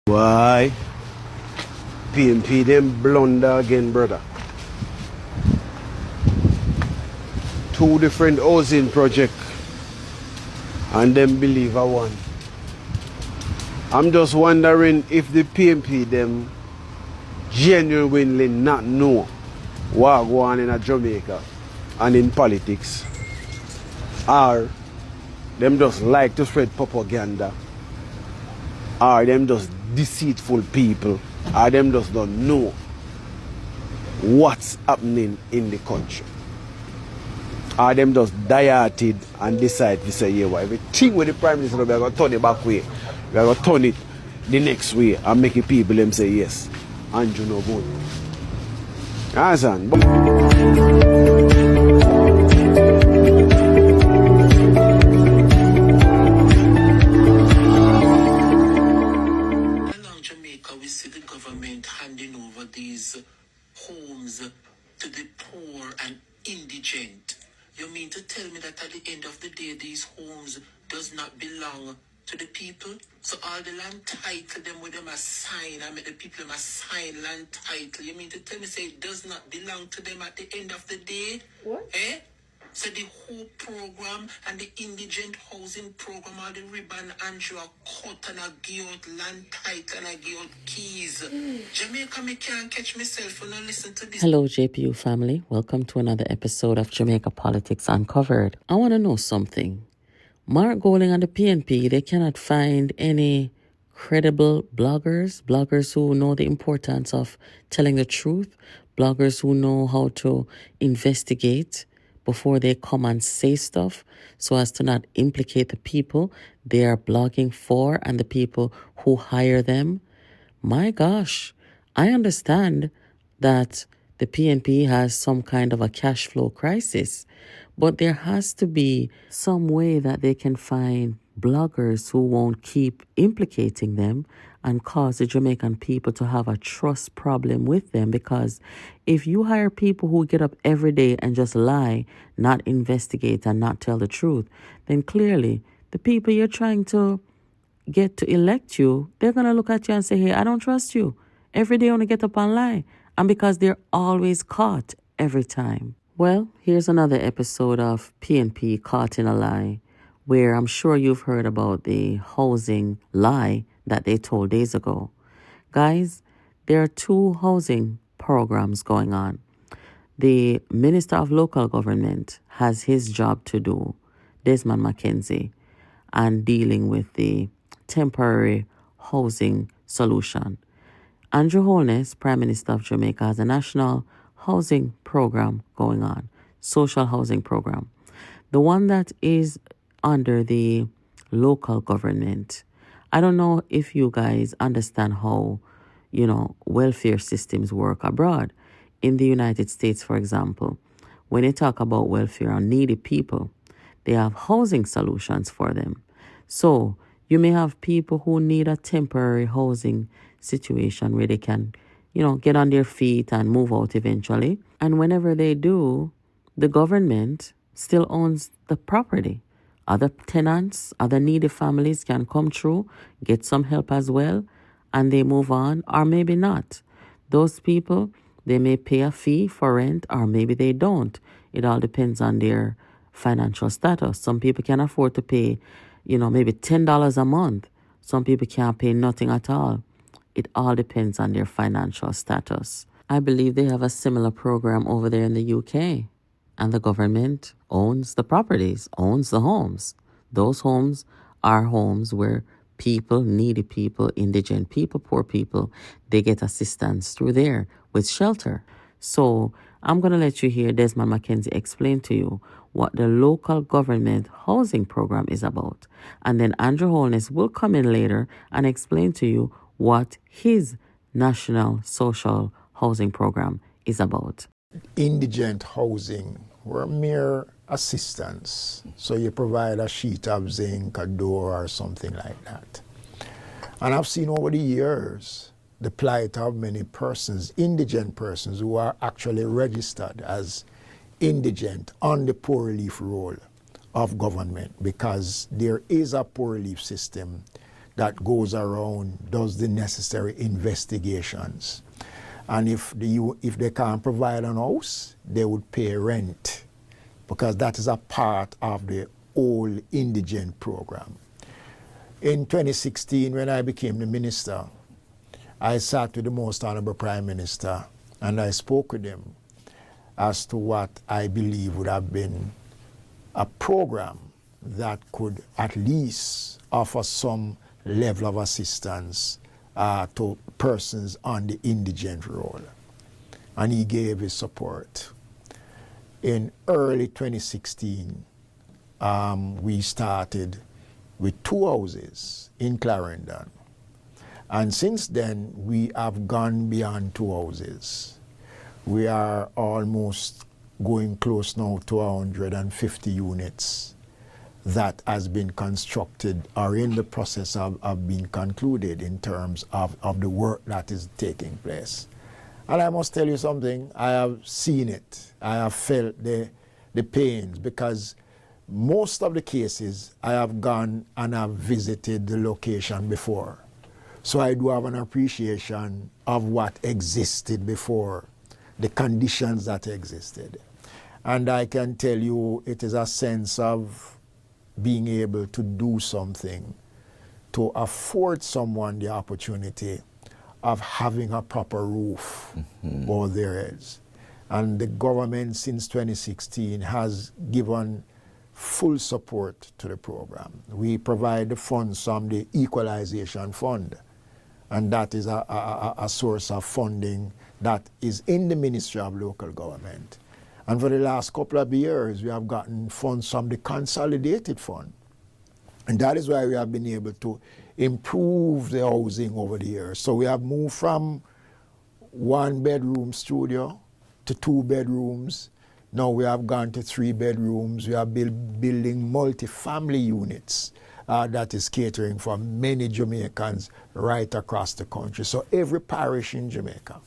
Why? PNP them blunder again, brother. Two different housing project and them believe I one. I'm just wondering if the PNP them genuinely not know what go on in Jamaica and in politics, or them just like to spread propaganda, or them just deceitful people, or them just don't know what's happening in the country, or them just die-hearted and decide to say, yeah, well, everything with the Prime Minister, we're going to turn it back way, we're going to turn it the next way and make the people them say yes, and you know good. Understand? Jamaica, we see the government handing over these homes to the poor and indigent. You mean to tell me that at the end of the day, these homes does not belong to the people? So all the land title them with them assign, I make the people them assign land title. You mean to tell me say it does not belong to them at the end of the day? What? Eh? So the whole program and the indigent housing program, all the ribbon and you are cut and I give out land title and I give out keys. Jamaica, me can't catch myself when I listen to this. Hello, JPU family. Welcome to another episode of Jamaica Politics Uncovered. I want to know something. Mark Golding and the PNP, they cannot find any credible bloggers who know the importance of telling the truth, bloggers who know how to investigate before they come and say stuff so as to not implicate the people they are blogging for and the people who hire them. My gosh, I understand that the PNP has some kind of a cash flow crisis, but there has to be some way that they can find bloggers who won't keep implicating them and cause the Jamaican people to have a trust problem with them. Because if you hire people who get up every day and just lie, not investigate and not tell the truth, then clearly the people you're trying to get to elect you, they're going to look at you and say, hey, I don't trust you. Every day I want to get up and lie. And because they're always caught every time. Well, here's another episode of PNP Caught in a Lie, where I'm sure you've heard about the housing lie that they told days ago. Guys, there are two housing programs going on. The Minister of Local Government has his job to do, Desmond Mackenzie, and dealing with the temporary housing solution. Andrew Holness, Prime Minister of Jamaica, has a national housing program going on, social housing program. The one that is under the local government, I don't know if you guys understand how, welfare systems work abroad. In the United States, for example, when they talk about welfare and needy people, they have housing solutions for them. So you may have people who need a temporary housing situation where they can, get on their feet and move out eventually. And whenever they do, the government still owns the property. Other tenants, other needy families can come through, get some help as well, and they move on, or maybe not. Those people, they may pay a fee for rent, or maybe they don't. It all depends on their financial status. Some people can afford to pay, maybe $10 a month. Some people can't pay nothing at all. It all depends on their financial status. I believe they have a similar program over there in the UK. And the government owns the properties, owns the homes. Those homes are homes where people, needy people, indigent people, poor people, they get assistance through there with shelter. So I'm going to let you hear Desmond Mackenzie explain to you what the local government housing program is about. And then Andrew Holness will come in later and explain to you what his national social housing program is about. Indigent housing were mere assistance. So you provide a sheet of zinc, a door, or something like that. And I've seen over the years the plight of many persons, indigent persons, who are actually registered as indigent on the poor relief roll of government, because there is a poor relief system that goes around, does the necessary investigations. And if they can't provide an house, they would pay rent, because that is a part of the whole Indigent program. In 2016, when I became the minister, I sat with the Most Honorable Prime Minister and I spoke with him as to what I believe would have been a program that could at least offer some level of assistance to persons on the indigent role. And he gave his support. In early 2016, we started with 2 houses in Clarendon. And since then, we have gone beyond 2 houses. We are almost going close now to 150 units that has been constructed or in the process of being concluded in terms of the work that is taking place. And I must tell you something, I have seen it. I have felt the pains, because most of the cases I have gone and have visited the location before. So I do have an appreciation of what existed before, the conditions that existed. And I can tell you it is a sense of being able to do something to afford someone the opportunity of having a proper roof over their heads. And the government since 2016 has given full support to the program. We provide the funds from the Equalization Fund, and that is a source of funding that is in the Ministry of Local Government. And for the last couple of years, we have gotten funds from the Consolidated Fund. And that is why we have been able to improve the housing over the years. So we have moved from 1-bedroom studio to 2 bedrooms. Now we have gone to 3 bedrooms. We are building multi-family units that is catering for many Jamaicans right across the country. So every parish in Jamaica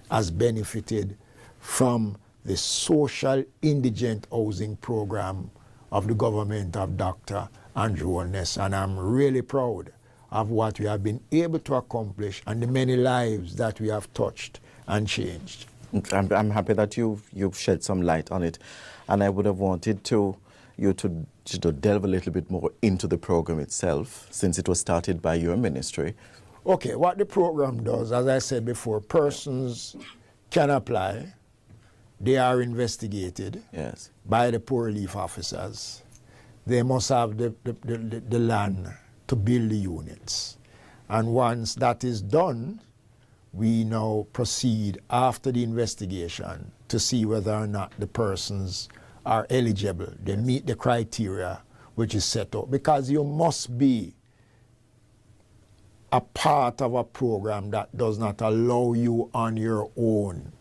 has benefited from the social indigent housing program of the government of Dr. Andrew Holness, and I'm really proud of what we have been able to accomplish and the many lives that we have touched and changed. I'm happy that you've shed some light on it, and I would have wanted you to delve a little bit more into the program itself, since it was started by your ministry. Okay, what the program does, as I said before, persons can apply. They are investigated by the poor relief officers. They must have the land to build the units. And once that is done, we now proceed after the investigation to see whether or not the persons are eligible. They meet the criteria which is set up. Because you must be a part of a program that does not allow you on your own.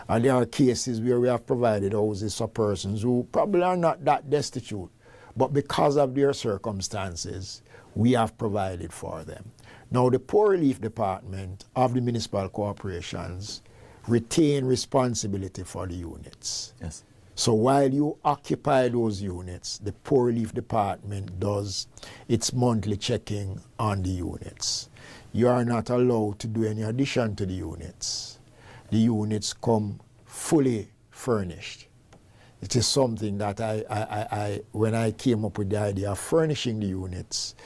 And there are cases where we have provided houses for persons who probably are not that destitute, but because of their circumstances, we have provided for them. Now, the Poor Relief Department of the municipal corporations retain responsibility for the units. Yes. So while you occupy those units, the Poor Relief Department does its monthly checking on the units. You are not allowed to do any addition to the units. The units come fully furnished. It is something that when I came up with the idea of furnishing the units,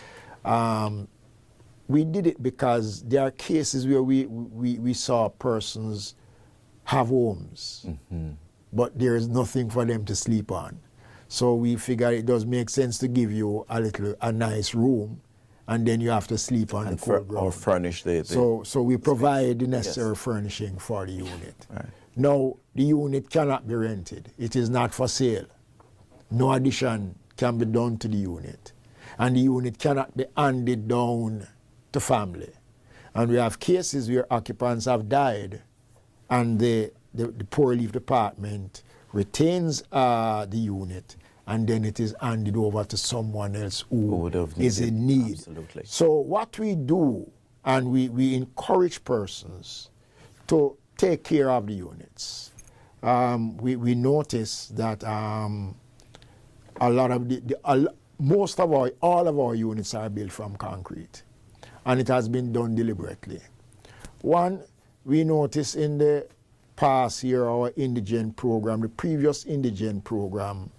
we did it because there are cases where we saw persons have homes, but there is nothing for them to sleep on. So we figured it does make sense to give you a nice room, and then you have to sleep on the cold ground. Or furnish the So we provide the necessary furnishing for the unit. Right. Now, the unit cannot be rented. It is not for sale. No addition can be done to the unit. And the unit cannot be handed down to family. And we have cases where occupants have died, and the Poor Relief Department retains the unit, and then it is handed over to someone else who is in need. Absolutely. So what we do, and we encourage persons to take care of the units. We notice that a lot of all of our units are built from concrete, and it has been done deliberately. One, we noticed in the past year, our Indigent program, the previous Indigent program,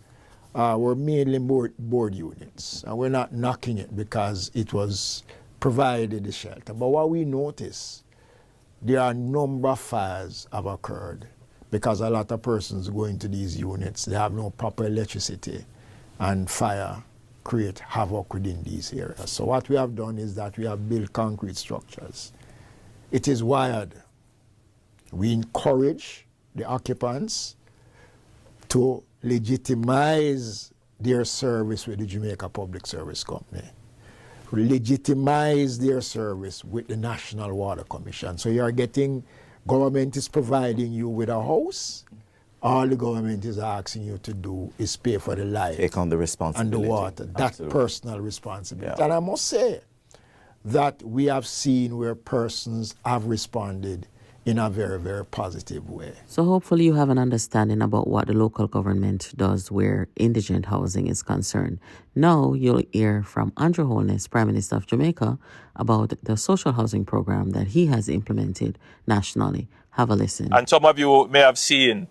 were mainly board units, and we're not knocking it because it was provided the shelter. But what we noticed, there are a number of fires have occurred because a lot of persons go into these units, they have no proper electricity, and fire create havoc within these areas. So what we have done is that we have built concrete structures. It is wired. We encourage the occupants to legitimize their service with the Jamaica Public Service Company, legitimize their service with the National Water Commission. So you are getting, government is providing you with a house. All the government is asking you to do is pay for the light. Take on the responsibility. And the water. That's personal responsibility. Yeah. And I must say that we have seen where persons have responded in a very, very positive way. So hopefully you have an understanding about what the local government does where indigent housing is concerned. Now you'll hear from Andrew Holness, Prime Minister of Jamaica, about the social housing program that he has implemented nationally. Have a listen. And some of you may have seen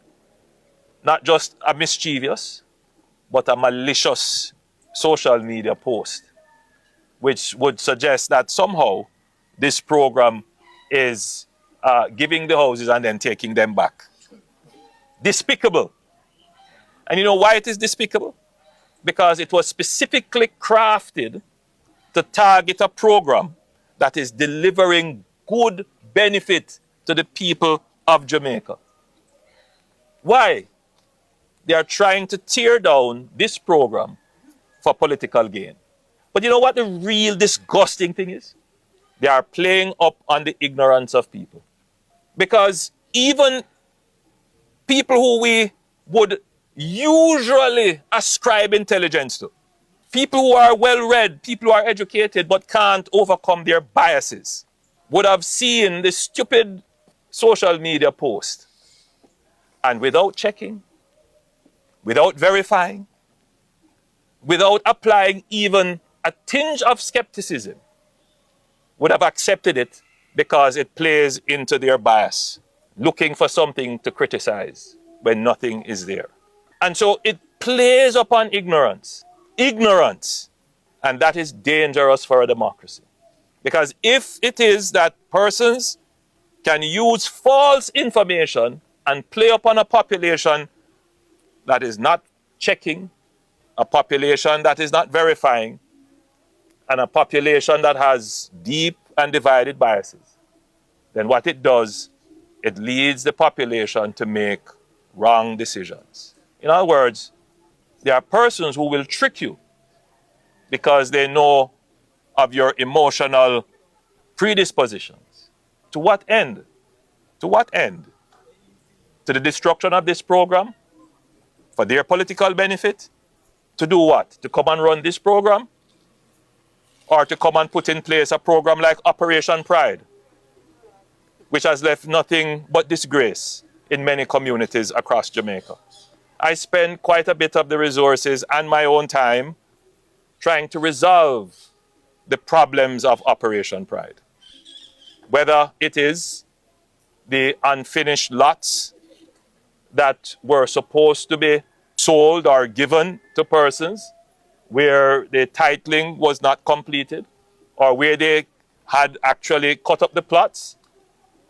not just a mischievous, but a malicious social media post, which would suggest that somehow this program is giving the houses and then taking them back. Despicable. And you know why it is despicable? Because it was specifically crafted to target a program that is delivering good benefit to the people of Jamaica. Why? They are trying to tear down this program for political gain. But you know what the real disgusting thing is? They are playing up on the ignorance of people. Because even people who we would usually ascribe intelligence to, people who are well-read, people who are educated but can't overcome their biases, would have seen this stupid social media post and without checking, without verifying, without applying even a tinge of skepticism, would have accepted it because it plays into their bias, looking for something to criticize when nothing is there. And so it plays upon ignorance. Ignorance. And that is dangerous for a democracy. Because if it is that persons can use false information and play upon a population that is not checking, a population that is not verifying, and a population that has deep and divided biases, then what it does, it leads the population to make wrong decisions. In other words, there are persons who will trick you because they know of your emotional predispositions. To what end? To what end? To the destruction of this program? For their political benefit? To do what? To come and run this program? Or to come and put in place a program like Operation Pride, which has left nothing but disgrace in many communities across Jamaica. I spend quite a bit of the resources and my own time trying to resolve the problems of Operation Pride. Whether it is the unfinished lots that were supposed to be sold or given to persons where the titling was not completed, or where they had actually cut up the plots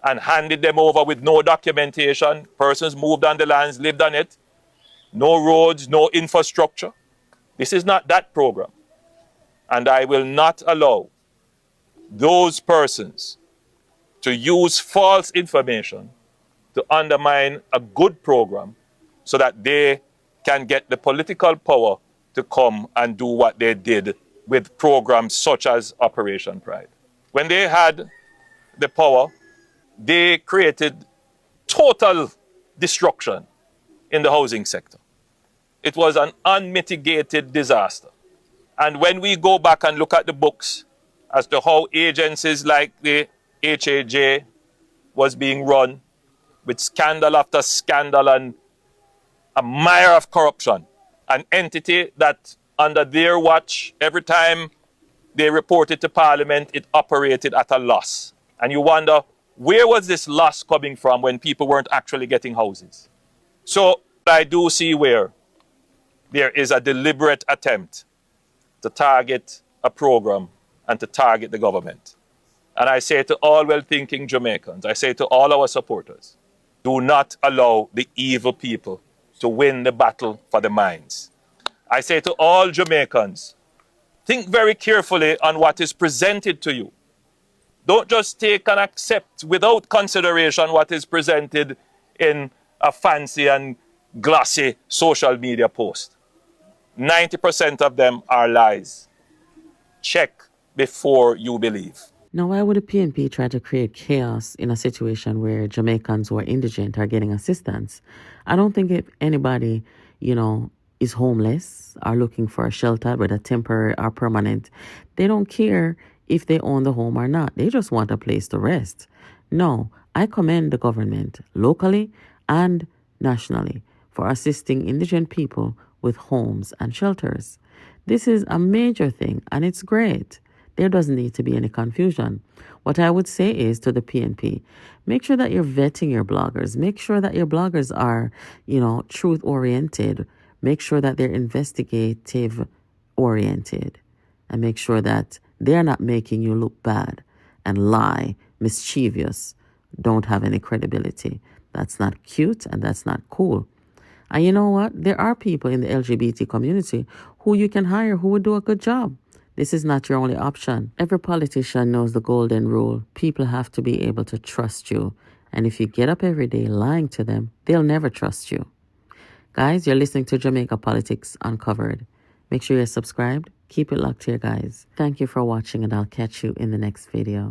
and handed them over with no documentation. Persons moved on the lands, lived on it. No roads, no infrastructure. This is not that program. And I will not allow those persons to use false information to undermine a good program so that they can get the political power to come and do what they did with programs such as Operation Pride. When they had the power, they created total destruction in the housing sector. It was an unmitigated disaster. And when we go back and look at the books as to how agencies like the HAJ was being run with scandal after scandal and a mire of corruption, an entity that under their watch, every time they reported to Parliament, it operated at a loss. And you wonder, where was this loss coming from when people weren't actually getting houses? So I do see where there is a deliberate attempt to target a program and to target the government. And I say to all well-thinking Jamaicans, I say to all our supporters, do not allow the evil people to win the battle for the minds. I say to all Jamaicans, think very carefully on what is presented to you. Don't just take and accept without consideration what is presented in a fancy and glossy social media post. 90% of them are lies. Check before you believe. Now, why would the PNP try to create chaos in a situation where Jamaicans who are indigent are getting assistance? I don't think if anybody, is homeless or looking for a shelter, whether temporary or permanent, they don't care if they own the home or not. They just want a place to rest. No, I commend the government locally and nationally for assisting indigent people with homes and shelters. This is a major thing and it's great. There doesn't need to be any confusion. What I would say is to the PNP, make sure that you're vetting your bloggers. Make sure that your bloggers are, truth-oriented. Make sure that they're investigative-oriented. And make sure that they're not making you look bad and lie, mischievous, don't have any credibility. That's not cute and that's not cool. And you know what? There are people in the LGBT community who you can hire who would do a good job. This is not your only option. Every politician knows the golden rule. People have to be able to trust you. And if you get up every day lying to them, they'll never trust you. Guys, you're listening to Jamaica Politics Uncovered. Make sure you're subscribed. Keep it locked here, guys. Thank you for watching, and I'll catch you in the next video.